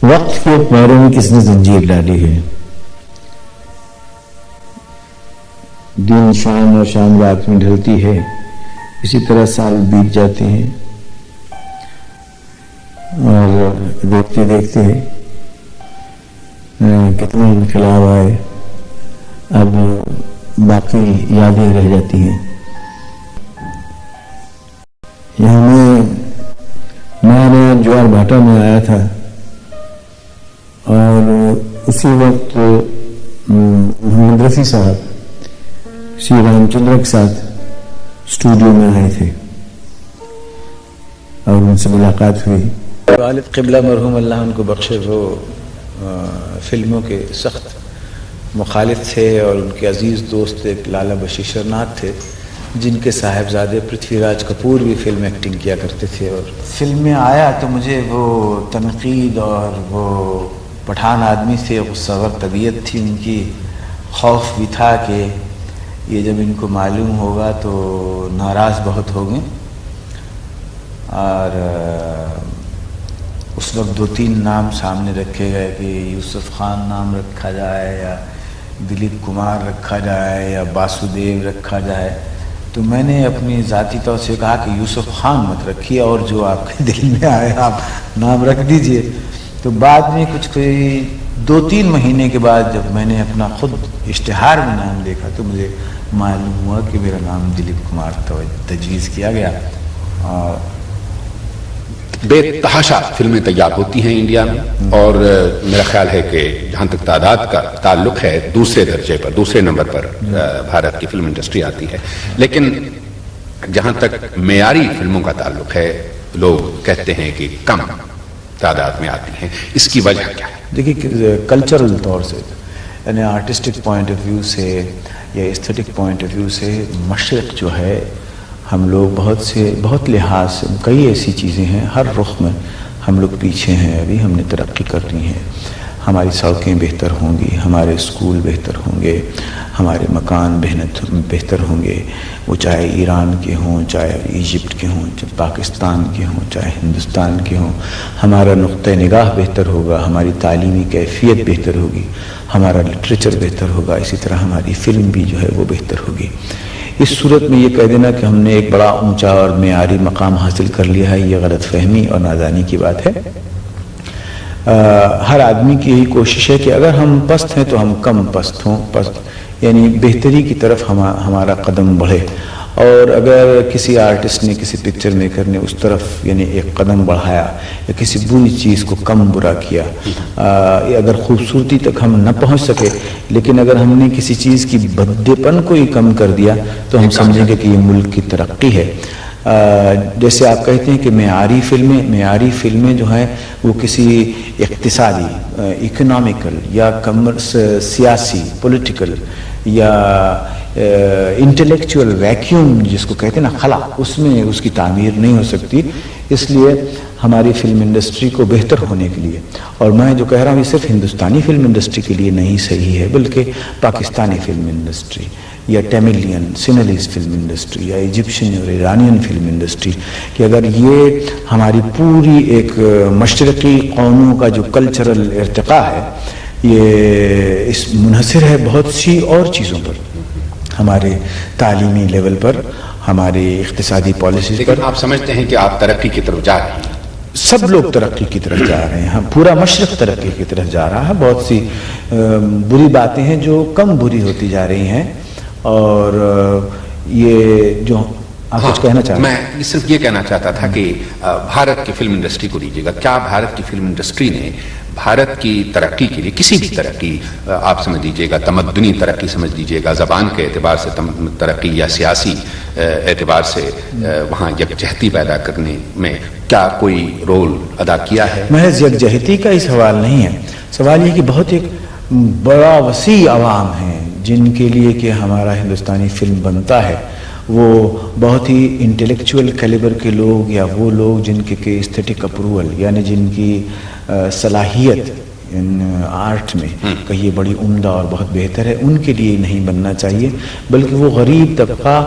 وقت کے پیروں میں کس نے زنجیر ڈالی ہے. دن شام اور شام رات میں ڈھلتی ہے، اسی طرح سال بیت جاتے ہیں اور دیکھتے دیکھتے کتنے انقلاب آئے، اب باقی یادیں رہ جاتی ہیں. یہاں میں جوار بھاٹا میں آیا تھا اور اسی وقت محمد رفیع صاحب شری رام چندر کے ساتھ اسٹوڈیو میں آئے تھے اور ان سے ملاقات ہوئی. والد قبلہ مرحوم اللہ ان کو بخشے، وہ فلموں کے سخت مخالف تھے اور ان کے عزیز دوست ایک لالا بشیر ناتھ تھے جن کے صاحبزادے پرتھوی راج کپور بھی فلم ایکٹنگ کیا کرتے تھے. اور فلم میں آیا تو مجھے وہ تنقید اور وہ پٹھان آدمی سے غصہ ور طبیعت تھی ان کی، خوف بھی تھا کہ یہ جب ان کو معلوم ہوگا تو ناراض بہت ہو گئے. اور اس وقت 2-3 نام سامنے رکھے گئے کہ یوسف خان نام رکھا جائے یا دلیپ کمار رکھا جائے یا باسودیو رکھا جائے. تو میں نے اپنی ذاتی طور سے کہا کہ یوسف خان مت رکھیے اور جو آپ کے دل میں آئے آپ نام رکھ دیجئے. تو بعد میں کچھ کوئی 2-3 مہینے کے بعد جب میں نے اپنا خود اشتہار میں نام دیکھا تو مجھے معلوم ہوا کہ میرا نام دلیپ کمار تجویز کیا گیا. اور بے تحاشا فلمیں تیار ہوتی ہیں انڈیا میں، اور میرا خیال ہے کہ جہاں تک تعداد کا تعلق ہے دوسرے درجے پر، دوسرے نمبر پر بھارت کی فلم انڈسٹری آتی ہے. لیکن جہاں تک معیاری فلموں کا تعلق ہے لوگ کہتے ہیں کہ کم تعداد میں آتی ہیں. اس کی وجہ کیا ہے؟ دیکھیے کلچرل طور سے یعنی آرٹسٹک پوائنٹ آف ویو سے یا ایستھیٹک پوائنٹ آف ویو سے مشرق جو ہے ہم لوگ بہت لحاظ سے کئی ایسی چیزیں ہیں، ہر رخ میں ہم لوگ پیچھے ہیں. ابھی ہم نے ترقی کرنی ہے، ہماری سڑکیں بہتر ہوں گی، ہمارے اسکول بہتر ہوں گے، ہمارے مکان بہتر ہوں گے، وہ چاہے ایران کے ہوں، چاہے ایجپٹ کے ہوں، چاہے پاکستان کے ہوں، چاہے ہندوستان کے ہوں. ہمارا نقطۂ نگاہ بہتر ہوگا، ہماری تعلیمی کیفیت بہتر ہوگی، ہمارا لٹریچر بہتر ہوگا، اسی طرح ہماری فلم بھی جو ہے وہ بہتر ہوگی. اس صورت میں یہ کہہ دینا کہ ہم نے ایک بڑا اونچا اور معیاری مقام حاصل کر لیا ہے، یہ غلط فہمی اور نادانی کی بات ہے. ہر آدمی کی یہی کوشش ہے کہ اگر ہم پست ہیں تو ہم کم پست ہوں، یعنی بہتری کی طرف ہمارا قدم بڑھے. اور اگر کسی آرٹسٹ نے، کسی پکچر میکر نے اس طرف یعنی ایک قدم بڑھایا یا کسی بری چیز کو کم برا کیا، اگر خوبصورتی تک ہم نہ پہنچ سکے لیکن اگر ہم نے کسی چیز کی بدے پن کو ہی کم کر دیا تو ہم سمجھیں گے کہ یہ ملک کی ترقی ہے. جیسے آپ کہتے ہیں کہ معیاری فلمیں جو ہیں وہ کسی اقتصادی، اکنامیکل یا سیاسی، پولیٹیکل یا انٹلیکچوئل ویکیوم جس کو کہتے ہیں نا خلا، اس میں اس کی تعمیر نہیں ہو سکتی. اس لیے ہماری فلم انڈسٹری کو بہتر ہونے کے لیے، اور میں جو کہہ رہا ہوں یہ صرف ہندوستانی فلم انڈسٹری کے لیے نہیں صحیح ہے بلکہ پاکستانی فلم انڈسٹری یا ٹیملین سینلیز فلم انڈسٹری یا ایجپشین اور ایرانین فلم انڈسٹری، کہ اگر یہ ہماری پوری ایک مشرقی قوموں کا جو کلچرل ارتقاء ہے یہ اس منحصر ہے بہت سی اور چیزوں پر، ہمارے تعلیمی لیول پر، ہمارے اقتصادی پالیسیز پر. لیکن آپ سمجھتے ہیں کہ آپ ترقی کی طرف جا رہے ہیں؟ سب لوگ ترقی کی طرف جا رہے ہیں، پورا مشرق ترقی کی طرف جا رہا ہے. بہت سی بری باتیں ہیں جو کم بری ہوتی جا رہی ہیں. اور یہ جو آپ کچھ کہنا چاہتے ہیں؟ میں صرف یہ کہنا چاہتا تھا کہ بھارت کی فلم انڈسٹری کو لیجیے گا، کیا بھارت کی فلم انڈسٹری نے بھارت کی ترقی کے لیے، کسی بھی ترقی آپ سمجھ لیجیے گا، تمدنی ترقی سمجھ لیجیے گا، زبان کے اعتبار سے ترقی یا سیاسی اعتبار سے وہاں یکجہتی پیدا کرنے میں کیا کوئی رول ادا کیا ہے؟ محض یکجہتی کا ہی سوال نہیں ہے، سوال یہ کہ بہت ایک بڑا وسیع عوام ہیں جن کے لیے کہ ہمارا ہندوستانی فلم بنتا ہے، وہ بہت ہی انٹلیکچوئل کیلیبر کے لوگ یا وہ لوگ جن کے ایستھیٹک اپروول یعنی جن کی صلاحیت آرٹ میں کہ یہ بڑی عمدہ اور بہت بہتر ہے، ان کے لیے نہیں بننا چاہیے، بلکہ وہ غریب طبقہ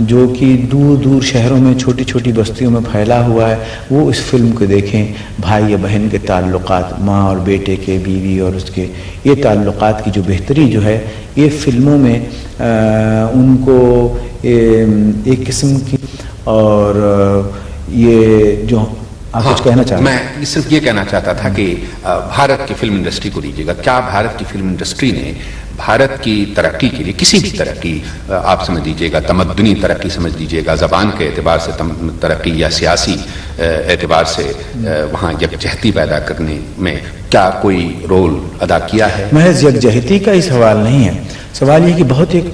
جو کہ دور دور شہروں میں چھوٹی چھوٹی بستیوں میں پھیلا ہوا ہے، وہ اس فلم کو دیکھیں. بھائی یا بہن کے تعلقات، ماں اور بیٹے کے، بیوی اور اس کے، یہ تعلقات کی جو بہتری جو ہے یہ فلموں میں ان کو ایک قسم کی، اور یہ جو آپ کچھ کہنا چاہتے ہیں. میں صرف یہ کہنا چاہتا تھا کہ بھارت کی فلم انڈسٹری کو دیجیے گا، کیا بھارت کی فلم انڈسٹری نے بھارت کی ترقی کے لیے، کسی بھی ترقی آپ سمجھ لیجیے گا، تمدنی ترقی سمجھ لیجیے گا، زبان کے اعتبار سے ترقی یا سیاسی اعتبار سے وہاں یکجہتی پیدا کرنے میں کیا کوئی رول ادا کیا ہے؟ محض یکجہتی کا ہی سوال نہیں ہے، سوال یہ کہ بہت ایک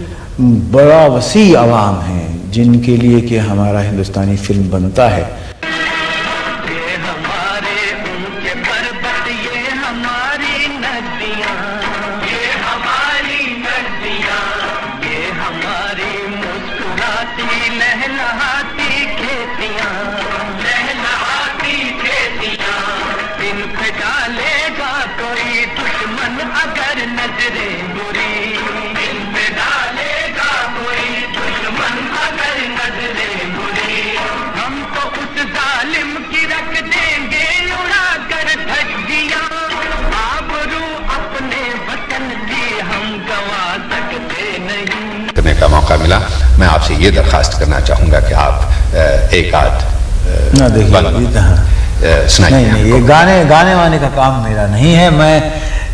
بڑا وسیع عوام ہیں جن کے لیے کہ ہمارا ہندوستانی فلم بنتا ہے. کرنے کا موقع ملا، میں آپ سے یہ درخواست کرنا چاہوں گا کہ آپ ایک آدھ سنائیے. نہیں، یہ گانے وانے کا کام میرا نہیں ہے. میں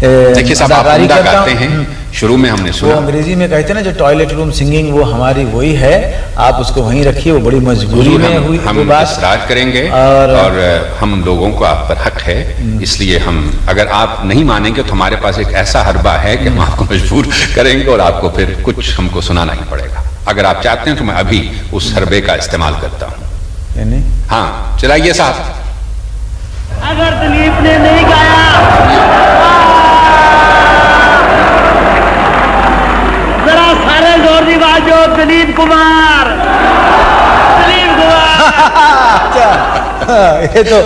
دیکھیے صاحب، آپ عمدہ گاتے ہیں، شروع میں ہم نے سنا، وہ انگریزی میں کہتے ہیں نا جو ٹوائلٹ روم سنگنگ، وہ ہماری وہی ہے. آپ اس کو وہیں رکھیے، وہ بڑی مجبوری میں ہوئی. ہم اصرار کریں گے اور ہم لوگوں کو آپ پر حق ہے، اس لیے ہم اگر آپ نہیں مانیں گے تو ہمارے پاس ایک ایسا حربہ ہے کہ ہم آپ کو مجبور کریں گے اور آپ کو پھر کچھ ہم کو سنانا ہی پڑے گا. اگر آپ چاہتے ہیں تو میں ابھی اس حربے کا استعمال کرتا ہوں. یعنی ہاں چلائیے صاحب. اگر دلیپ نے نہیں گایا، ذرا سارے زور دی بازو، دلیپ کمار. یہ تو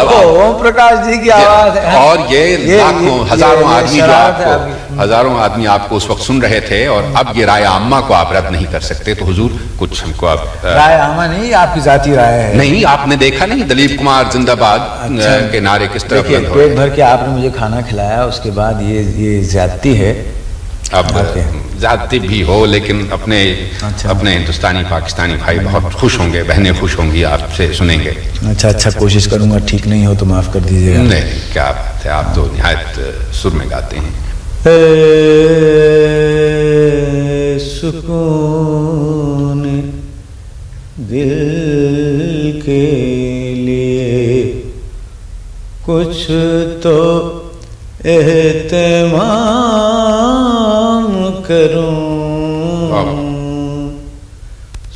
اوم پرکاش جی کی آواز ہے. اور یہ لاکھوں ہزاروں آدمی جو آپ کو، ہزاروں آدمی آپ کو اس وقت سن رہے تھے، اور اب یہ رائے عامہ کو آپ رد نہیں کر سکتے. تو حضور کچھ ہم کو آپ رائے عامہ نہیں، آپ کی ذاتی رائے ہے. نہیں، آپ نے دیکھا نہیں دلیپ کمار زندہ باد کے نعرے کس طرح بلند ہو رہے ہیں. پیٹ بھر کے آپ نے مجھے کھانا کھلایا، اس کے بعد یہ زیادتی ہے. اب زیادتی بھی ہو لیکن اپنے ہندوستانی پاکستانی بھائی بہت خوش ہوں گے، بہنیں خوش ہوں گی، آپ سے سنیں گے. اچھا کوشش کروں گا، ٹھیک نہیں ہو تو معاف کر دیجیے گا. نہیں، کیا بات ہے، آپ تو نہایت سر میں گاتے ہیں. سکون دل کے لیے کچھ تو اہتمام کروں،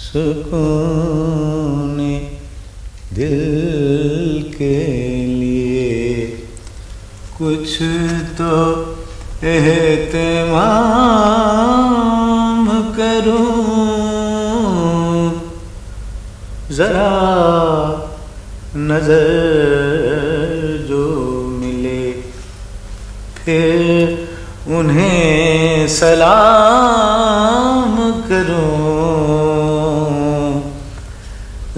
سکون دل کے لیے کچھ تو اہتمام کروں. ذرا نظر جو ملے پھر انہیں سلام کروں.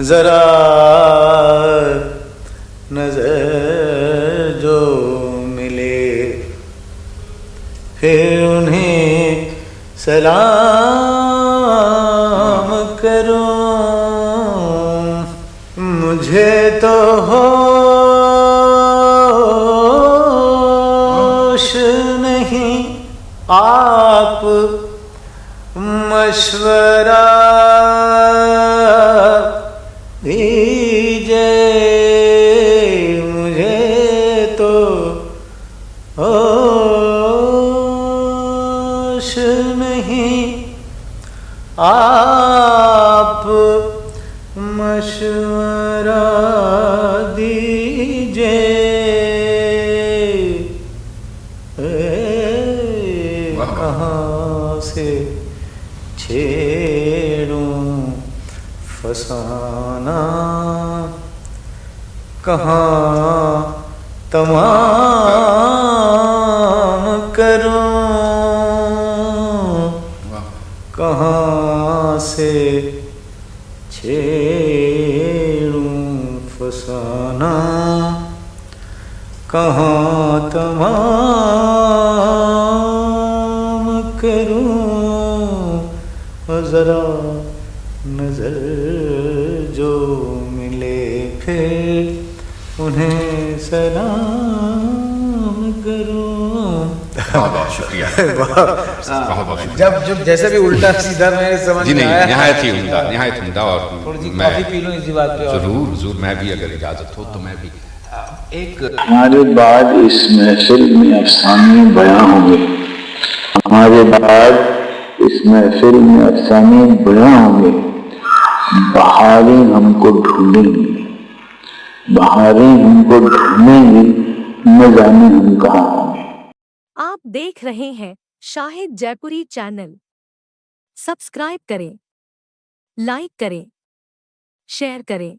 ذرا نظر جو ملے پھر انہیں سلام کروں. مجھے تو ہوش نہیں، آپ مشورہ دیجیے. مجھے تو ہوش نہیں، آپ مشورہ دیجیے. کہاں سے چھیڑوں فسانہ، کہاں تمام کروں کہاں سے چھیڑوں فسانہ کہاں تمام کروں ذرا نظر جو ملے پھر انہیں سلام کروں. بہت بہت شکریہ. بہت بہت شکریہ. جب جیسے بھی الٹا سیدھا میں سمجھ جی میں نہیں, آیا نہایت ہی عمدہ, نہایت عمدہ. اور تھوڑی سی میں کافی پی لوں اسی بات پہ. ضرور ضرور, میں بھی اگر اجازت ہو تو میں بھی ایک ہمارے بعد اس محفل میں افسانے بیاں ہوں گے. ہمارے بعد اس محفل میں افسانے بیاں ہوں گے. بہاریں ہم کو ڈھونڈیں گی, بہاریں ہم کو ڈھونڈیں گی, نہ جانے ہم کہاں ہوں گے. آپ دیکھ رہے ہیں شاہد جے پوری چینل. سبسکرائب کریں, لائک کریں, شیئر کریں.